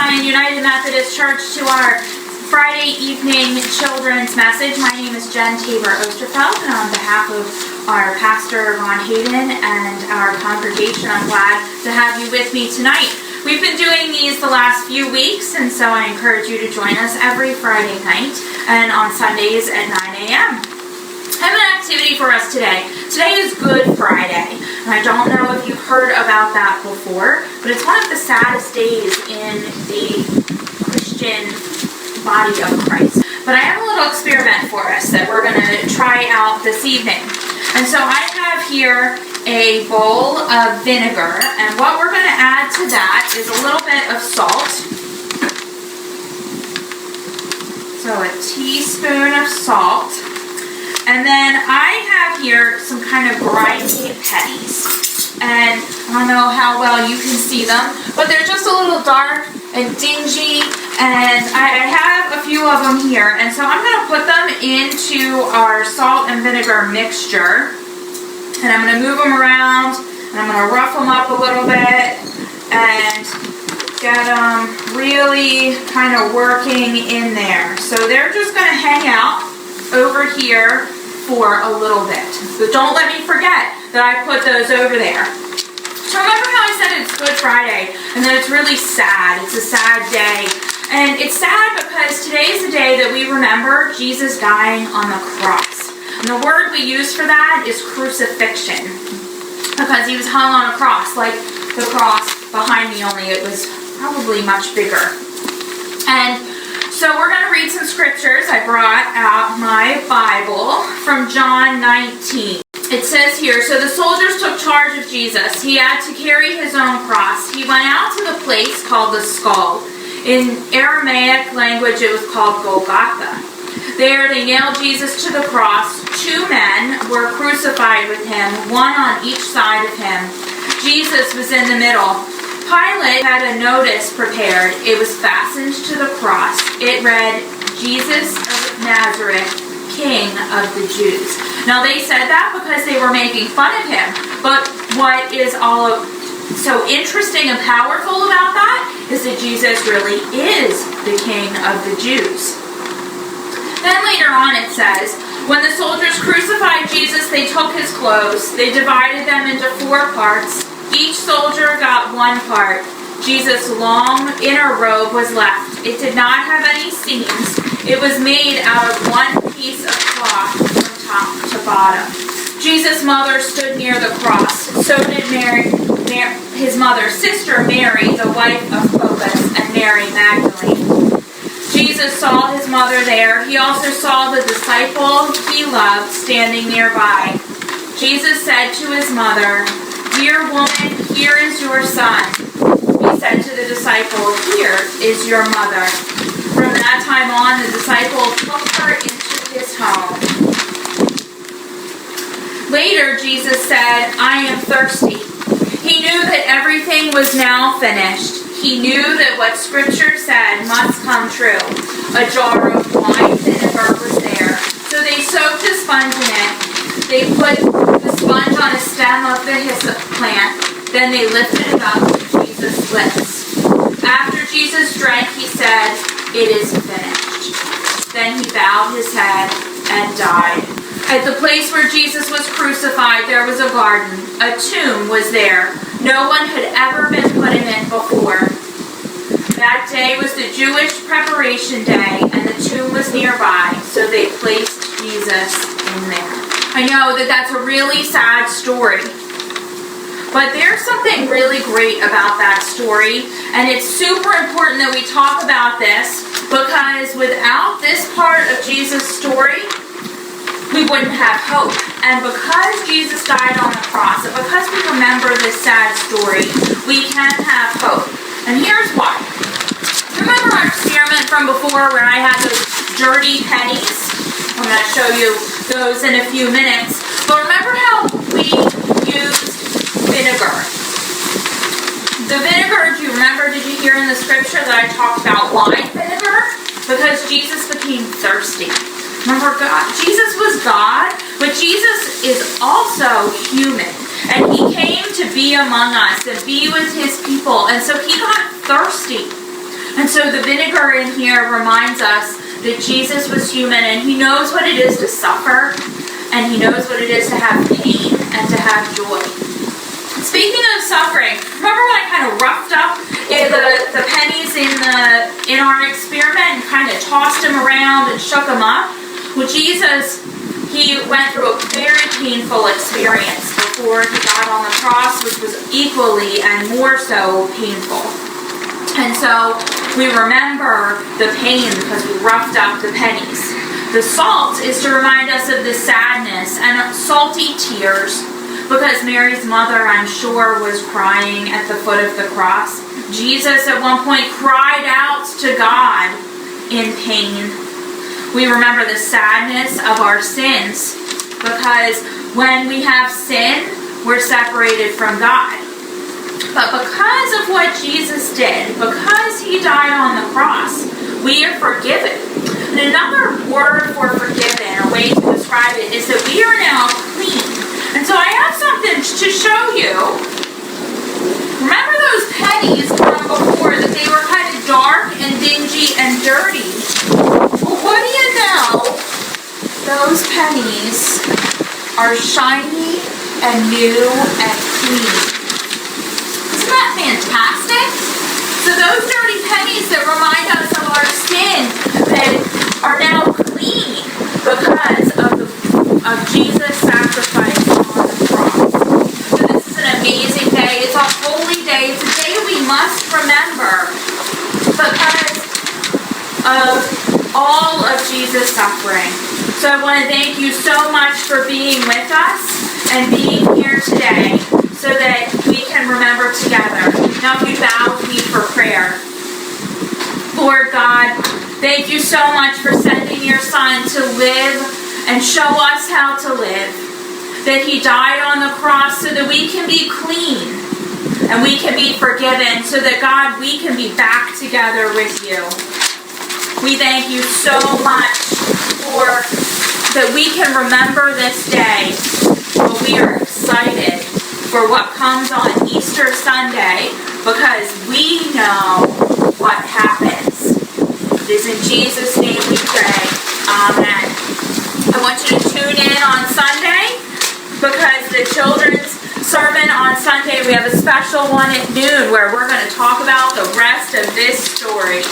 Zion United Methodist Church to our Friday evening children's message. My name is Jen Tabor Osterfeld, and on behalf of our pastor, Ron Hayden, and our congregation, I'm glad to have you with me tonight. We've been doing these the last few weeks, and so I encourage you to join us every Friday night and on Sundays at 9 a.m. I have an activity for us today. Today is Good Friday, and I don't know if you've heard about that before, but it's one of the saddest days in the Christian body of Christ. But I have a little experiment for us that we're going to try out this evening. And so I have here a bowl of vinegar, and what we're going to add to that is a little bit of salt. So a teaspoon of salt. And then I have here some kind of grindy pennies. And I don't know how well you can see them, but they're just a little dark and dingy. And I have a few of them here. And so I'm going to put them into our salt and vinegar mixture. And I'm going to move them around. And I'm going to rough them up a little bit. And get them really kind of working in there. So they're just going to hang out over here for a little bit. But don't let me forget that I put those over there. So remember how I said it's Good Friday and that it's really sad. It's a sad day. And it's sad because today is the day that we remember Jesus dying on the cross. And the word we use for that is crucifixion. Because he was hung on a cross, like the cross behind me, only it was probably much bigger. And so we're going to read some scriptures. I brought out my Bible from John 19. It says here, so the soldiers took charge of Jesus. He had to carry his own cross. He went out to the place called the Skull. In Aramaic language, it was called Golgotha. There they nailed Jesus to the cross. Two men were crucified with him, one on each side of him. Jesus was in the middle. Pilate had a notice prepared. It was fastened to the cross. It read, Jesus of Nazareth, King of the Jews. Now they said that because they were making fun of him. But what is so interesting and powerful about that is that Jesus really is the King of the Jews. Then later on it says, when the soldiers crucified Jesus, they took his clothes. They divided them into 4 parts. Each soldier got one part. Jesus' long inner robe was left. It did not have any seams. It was made out of one piece of cloth from top to bottom. Jesus' mother stood near the cross. So did Mary, his mother's sister Mary, the wife of Clopas, and Mary Magdalene. Jesus saw his mother there. He also saw the disciple he loved standing nearby. Jesus said to his mother, "Dear woman, here is your son." He said to the disciple, "Here is your mother." From that time on, the disciple took her into his home. Later, Jesus said, "I am thirsty." He knew that everything was now finished. He knew that what Scripture said must come true. A jar of wine vinegar was there. So they soaked a sponge in it. They put the sponge on a stem of the hyssop plant. Then they lifted it up to Jesus' lips. After Jesus drank, he said, "It is finished." Then he bowed his head and died. At the place where Jesus was crucified, there was a garden. A tomb was there. No one had ever been put in it before. That day was the Jewish preparation day, and the tomb was nearby, so they placed Jesus in there. I know that that's a really sad story, but there's something really great about that story, and it's super important that we talk about this, because without this part of Jesus' story, we wouldn't have hope. And because Jesus died on the cross, and because we remember this sad story, we can have hope. And here's why. Remember our experiment from before where I had those dirty pennies? I'm going to show you those in a few minutes. But remember how we used vinegar? The vinegar, do you remember, did you hear in the scripture that I talked about wine vinegar? Because Jesus became thirsty. Remember, Jesus was God, but Jesus is also human. And he came to be among us and be with his people. And so he got thirsty. And so the vinegar in here reminds us that Jesus was human and he knows what it is to suffer and he knows what it is to have pain and to have joy. Speaking of suffering, remember when I kind of roughed up the pennies in our experiment and kind of tossed them around and shook them up? Well, Jesus, he went through a very painful experience before he got on the cross, which was equally and more so painful. And so we remember the pain because we roughed up the pennies. The salt is to remind us of the sadness and salty tears because Mary's mother, I'm sure, was crying at the foot of the cross. Jesus at one point cried out to God in pain. We remember the sadness of our sins because when we have sin, we're separated from God. But because of what Jesus did, because he died on the cross, we are forgiven. And another word for forgiven, a way to describe it, is that we are now clean. And so I have something to show you. Remember those pennies from before, that they were kind of dark and dingy and dirty? Well, what do you know? Those pennies are shiny and new and clean. Isn't that fantastic? So those dirty pennies that remind us of our sin that are now clean because of Jesus' sacrifice on the cross. So this is an amazing day. It's a holy day. It's a day we must remember because of all of Jesus' suffering. So I want to thank you so much for being with us and being here today so that we can remember together. Now if you bow with me for prayer. Lord God, thank you so much for sending your Son to live and show us how to live. That he died on the cross so that we can be clean and we can be forgiven, so that God, we can be back together with you. We thank you so much for that we can remember this day, but we are excited for what comes on Easter Sunday because we know what happens. It is in Jesus' name we pray. Amen. I want you to tune in on Sunday because the children's sermon on Sunday, we have a special one at noon where we're going to talk about the rest of this story.